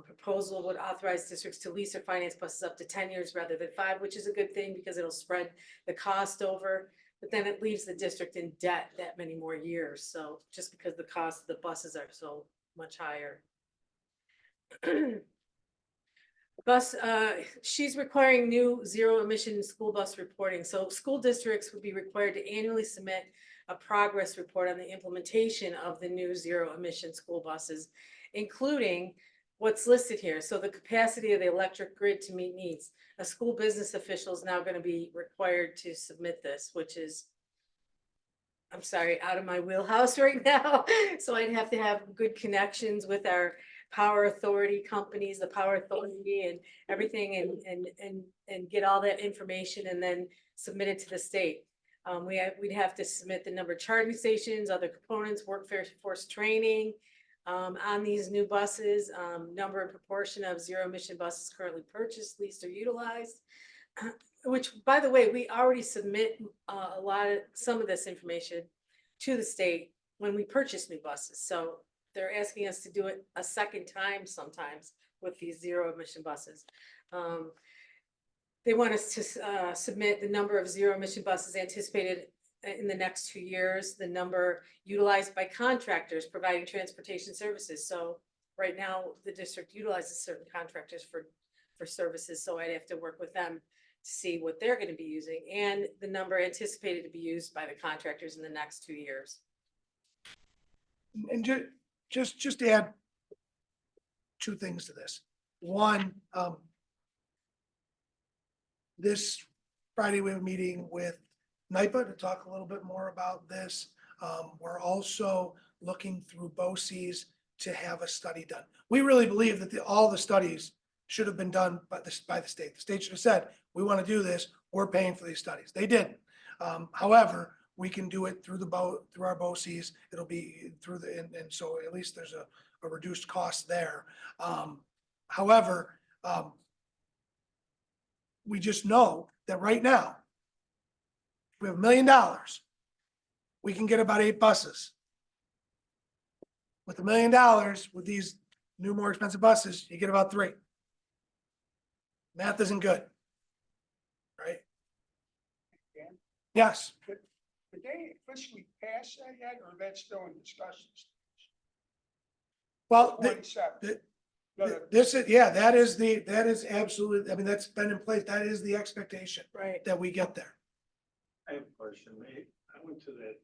Proposal would authorize districts to lease or finance buses up to 10 years rather than 5, which is a good thing because it'll spread the cost over. But then it leaves the district in debt that many more years. So just because the cost of the buses are so much higher. She's requiring new zero emission school bus reporting. So school districts would be required to annually submit a progress report on the implementation of the new zero emission school buses, including what's listed here. So the capacity of the electric grid to meet needs. A school business official is now going to be required to submit this, which is, I'm sorry, out of my wheelhouse right now. So I'd have to have good connections with our power authority companies, the power authority and everything, and get all that information and then submit it to the state. We'd have to submit the number of charging stations, other components, workforce training on these new buses, number and proportion of zero emission buses currently purchased, leased, or utilized. Which, by the way, we already submit some of this information to the state when we purchase new buses. So they're asking us to do it a second time sometimes with these zero emission buses. They want us to submit the number of zero emission buses anticipated in the next 2 years, the number utilized by contractors providing transportation services. So right now, the district utilizes certain contractors for services. So I'd have to work with them to see what they're going to be using and the number anticipated to be used by the contractors in the next 2 years. And just to add 2 things to this. One, this Friday we have a meeting with NYPA to talk a little bit more about this. We're also looking through BOCES to have a study done. We really believe that all the studies should have been done by the state. The state should have said, we want to do this. we're paying for these studies. They didn't. However, we can do it through through our BOCES. It'll be through and so at least there's a reduced cost there. However, we just know that right now, we have $1 million. We can get about 8 buses. With $1 million, with these new, more expensive buses, you get about 3. Math isn't good. Right? Yes, Did they officially pass that yet, or that's still in discussions? well, 27. this is, yeah, that is absolutely, I mean, that's been in place. That is the expectation Right. that we get there. I have a question. I went to that,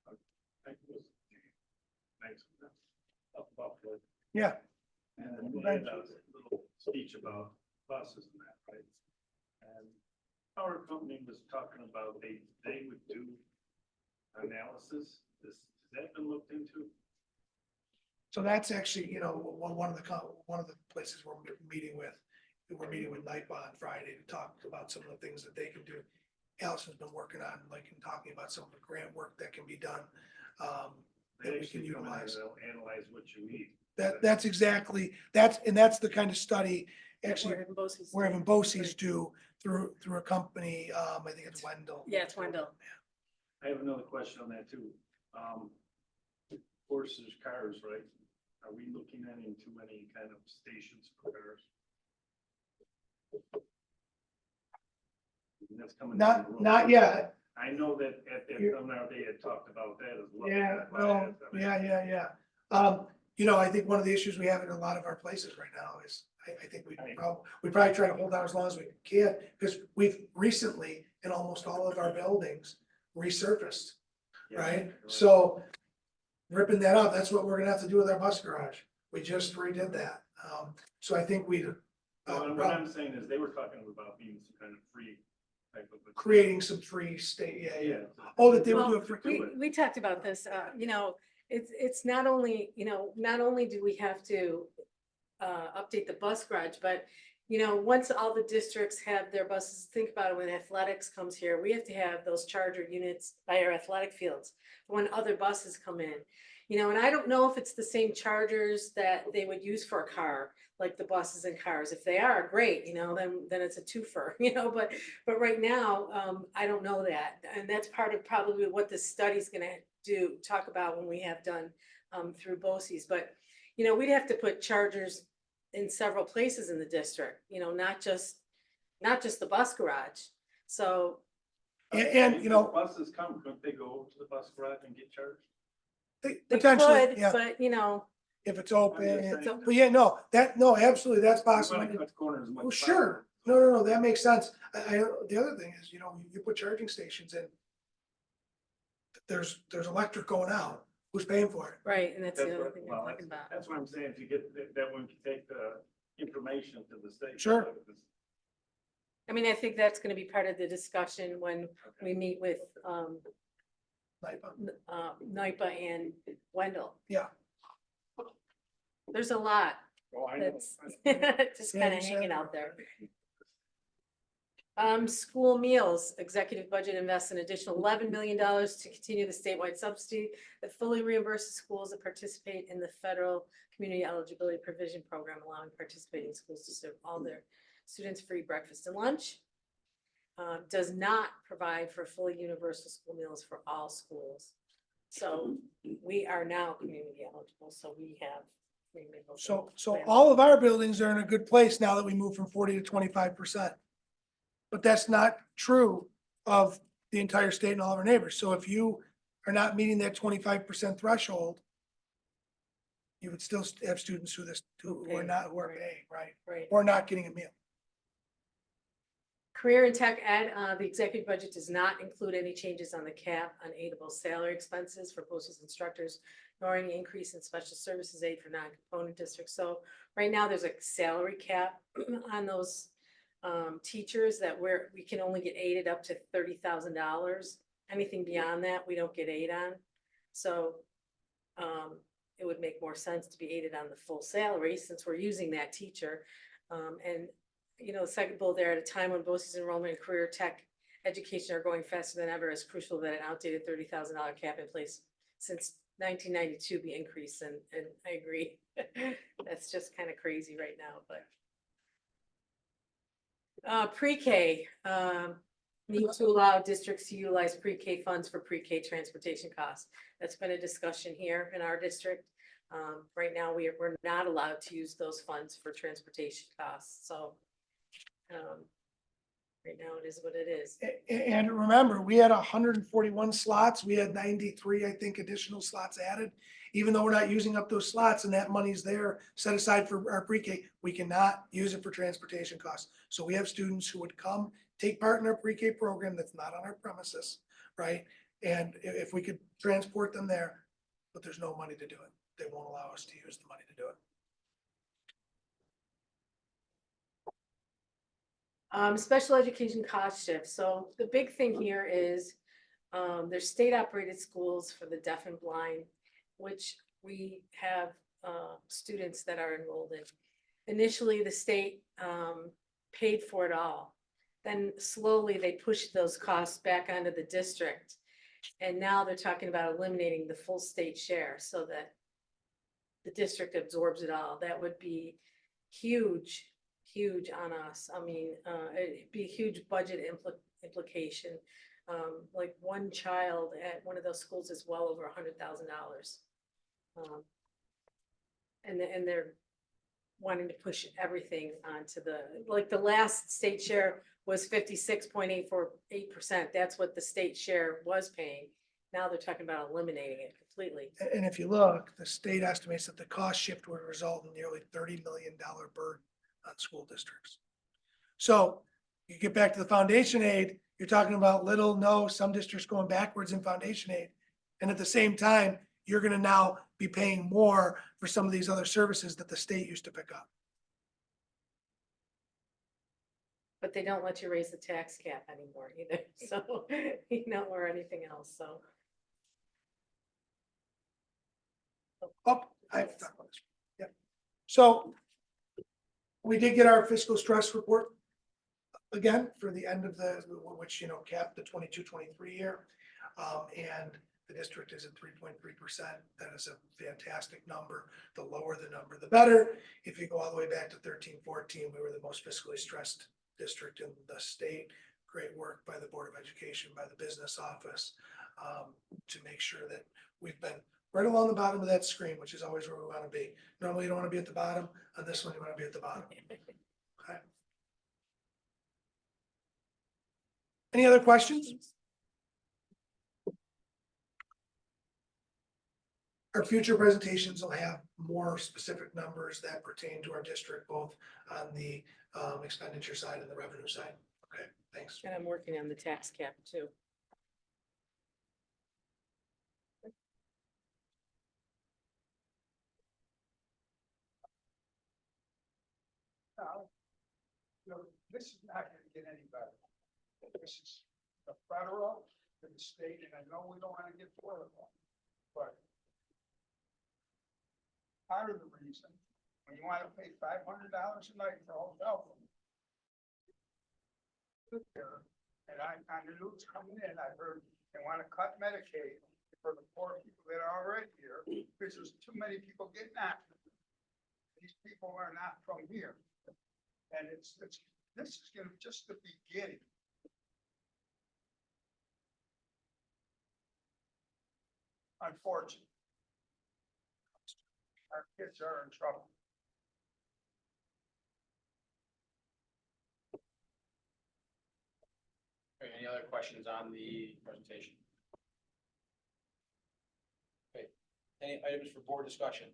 I think it was nice up Buffalo, Yeah. and they had a little speech about buses and that, right? And our company was talking about they would do analysis. Has that been looked into? So that's actually, one of the places we're meeting with NIPA on Friday to talk about some of the things that they can do. Allison's been working on, like, and talking about some of the grant work that can be done, that They we can actually come in and utilize. they'll analyze what you need. That's exactly, that's the kind of study, actually, We're having BOCES we're having do. BOCES do through a company, I think it's Wendell. Yeah, it's Wendell. I have another question on that too. Horses, cars, right? Are we looking at into any kind of stations for cars? And that's coming down the road. Not yet. I know that at that You- seminar, they had talked about that as well. Yeah, That's why I no, asked. I mean, yeah. I think one of the issues we have in a lot of our places right now is, I think we probably try to hold out as long as we can, because we've recently, in almost all of our buildings, resurfaced, yeah, right? So ripping that up, that's what we're gonna have to do with our bus garage. We just redid that. So I think we, Well, and what I'm saying is they were talking about being some kind of free type of. creating some free state, yeah. Yeah. Oh, that they would Well, do it for, we talked about this, it's not only, not only do we have to update the bus garage, but once all the districts have their buses, think about it, when athletics comes here, we have to have those charger units by our athletic fields when other buses come in. And I don't know if it's the same chargers that they would use for a car, like the buses and cars. If they are, great, then it's a twofer, but right now, I don't know that. And that's part of probably what this study's gonna talk about when we have done through BOCES. But, we'd have to put chargers in several places in the district, not just the bus garage. So, and, If the buses come, couldn't they go to the bus garage and get charged? they potentially, could, yeah, but if it's open, I'm just saying. but yeah, no, absolutely, that's We possible. wanna cut corners as much Well, as sure, possible. no, that makes sense. The other thing is, you put charging stations in. There's electric going out, who's paying for it? right, and that's the That's other what, thing well, I'm talking about. that's what I'm saying, if you get, that one can take the information to the state. Sure. I mean, I think that's gonna be part of the discussion when we meet with NIPA and Wendell. Yeah. There's a lot Oh, I know. that's just Yeah, kind of you hanging said- out there. School meals, executive budget invests an additional $11 million to continue the statewide subsidy that fully reimburses schools that participate in the federal community eligibility provision program, allowing participating schools to serve all their students free breakfast and lunch. Does not provide for fully universal school meals for all schools. So we are now community eligible, so we have free meals. So all of our buildings are in a good place now that we moved from 40 to 25%. But that's not true of the entire state and all of our neighbors. So if you are not meeting that 25% threshold, you would still have students who are not, who are paying, right? Right. Or not getting a meal. Career and tech ed, the executive budget does not include any changes on the cap on aidable salary expenses for BOCES instructors, nor any increase in special services aid for non-component districts. So right now, there's a salary cap on those teachers that we can only get aided up to $30,000. Anything beyond that, we don't get aid on. So it would make more sense to be aided on the full salary since we're using that teacher. And you know, the second bullet there, at a time when BOCES enrollment and career tech education are going faster than ever, it's crucial that an outdated $30,000 cap in place since 1992 be increased, and I agree. That's just kind of crazy right now, but. Pre-K, need to allow districts to utilize pre-K funds for pre-K transportation costs. That's been a discussion here in our district. Right now, we're not allowed to use those funds for transportation costs, so. Right now, it is what it is. And remember, we had 141 slots. We had 93, I think, additional slots added. Even though we're not using up those slots and that money's there set aside for our pre-K, we cannot use it for transportation costs. So we have students who would come, take part in our pre-K program that's not on our premises, right? And if we could transport them there, but there's no money to do it. They won't allow us to use the money to do it. Special education cost shift. So the big thing here is, there's state operated schools for the deaf and blind, which we have, students that are enrolled in. Initially, the state, paid for it all. Then slowly they pushed those costs back onto the district. And now they're talking about eliminating the full state share so that the district absorbs it all. That would be huge on us. I mean, it'd be a huge budget implication. Like one child at one of those schools is well over $100,000. And they're wanting to push everything onto the last state share was 56.848%. That's what the state share was paying. Now they're talking about eliminating it completely. And if you look, the state estimates that the cost shift would result in nearly $30 million burden on school districts. So you get back to the foundation aid, you're talking about some districts going backwards in foundation aid. And at the same time, you're gonna now be paying more for some of these other services that the state used to pick up. But they don't let you raise the tax cap anymore either, so, or anything else, so. Oh, I have to talk about this. Yep. So we did get our fiscal stress report again for the end of which, capped the 22-23 year. And the district is at 3.3%. That is a fantastic number. The lower the number, the better. If you go all the way back to 13-14, we were the most fiscally stressed district in the state. Great work by the Board of Education, by the business office, to make sure that we've been right along the bottom of that screen, which is always where we want to be. Normally you don't want to be at the bottom. On this one, you want to be at the bottom. Okay. Any other questions? Our future presentations will have more specific numbers that pertain to our district, both on the expenditure side and the revenue side. Okay, thanks. And I'm working on the tax cap too. Now, this is not gonna get any better. This is the federal to the state, and I know we don't wanna get political, but part of the reason, when you wanna pay $500 a night for a hotel room. And on the news coming in, I heard they wanna cut Medicaid for the poor people that are already here, because there's too many people getting out. These people are not from here. And this is gonna just the beginning. Unfortunately. Our kids are in trouble. Okay, any other questions on the presentation? Okay, any items for board discussion?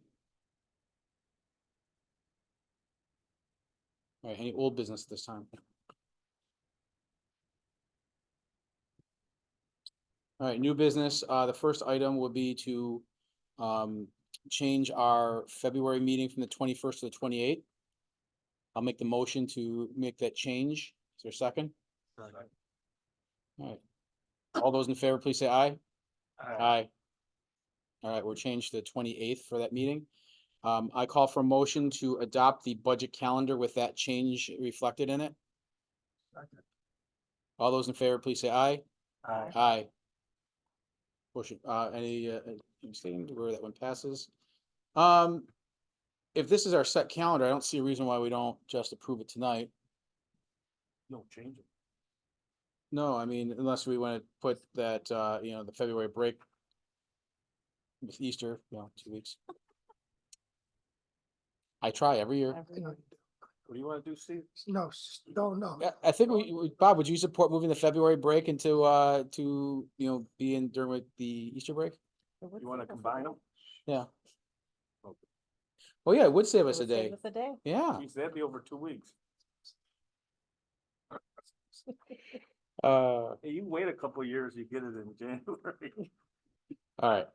All right, any old business at this time? All right, new business. The first item would be to change our February meeting from the 21st to the 28th. I'll make the motion to make that change. Is there a second? All right. All those in favor, please say aye. Aye. All right, we're changed to the 28th for that meeting. I call for a motion to adopt the budget calendar with that change reflected in it. All those in favor, please say aye. Aye. Aye. Motion, any, abstained, where that one passes. If this is our set calendar, I don't see a reason why we don't just approve it tonight. No, change it. No, I mean, unless we want to put that, the February break with Easter, 2 weeks. I try every year. Every- You know, What do you wanna do, Steve? No, no. I think Bob, would you support moving the February break into, be in during the Easter break? it would You wanna save us a combine day. them? Yeah. Okay. Well, yeah, it would save It us a would save day. us a day. Yeah. Geez, that'd be over 2 weeks. Hey, you wait a couple years, you get it in January. All right,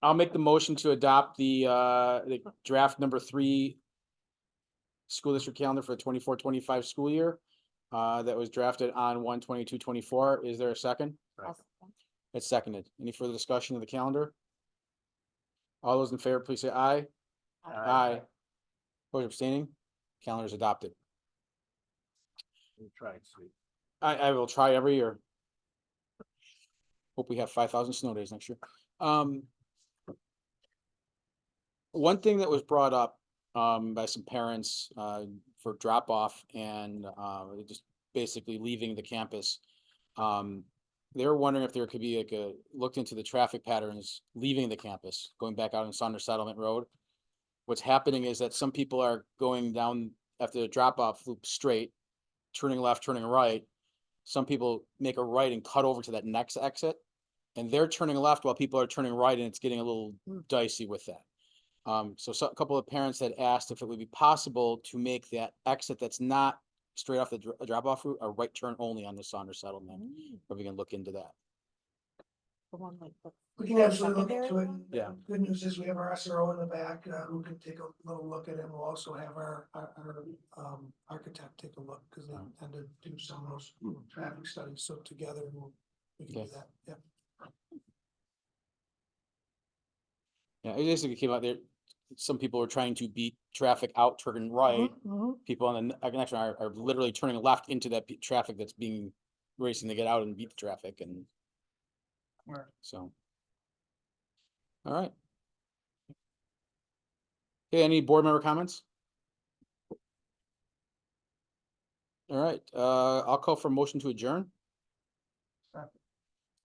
I'll make the motion to adopt the draft number 3 school district calendar for the 24-25 school year. That was drafted on 1/22/24. Is there a second? I'll- It's seconded. Any further discussion of the calendar? All those in favor, please say aye. Aye. Opposed, abstaining? Calendar is adopted. We tried, sweet. I will try every year. Hope we have 5,000 snow days next year. One thing that was brought up by some parents for drop off and just basically leaving the campus. They were wondering if there could be looked into the traffic patterns leaving the campus, going back out on Saunders Settlement Road. What's happening is that some people are going down after the drop off loop straight, turning left, turning right. Some people make a right and cut over to that next exit. And they're turning left while people are turning right, and it's getting a little dicey with that. So a couple of parents had asked if it would be possible to make that exit that's not straight off the drop-off route, a right turn only on the Saunders Settlement. Mm, Or we can look into that. the one like the We can absolutely look secondary into it. one? Yeah. Good news is we have our SRO in the back, who can take a little look at it. We'll also have our architect take a look, because they tend to do some of those traffic studies, so together we can do Okay. that, yeah. Yeah, it basically came out there. Some people are trying to beat traffic out, turning right. People on the next one are literally turning left into that traffic that's being racing to get out and beat the traffic, and Right. so. All right. Okay, any board member comments? All right, I'll call for a motion to adjourn. Second.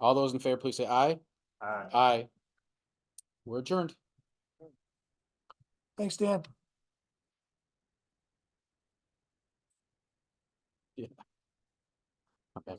All those in favor, please say aye. Aye. Aye. We're adjourned. Thanks, Dan. Okay.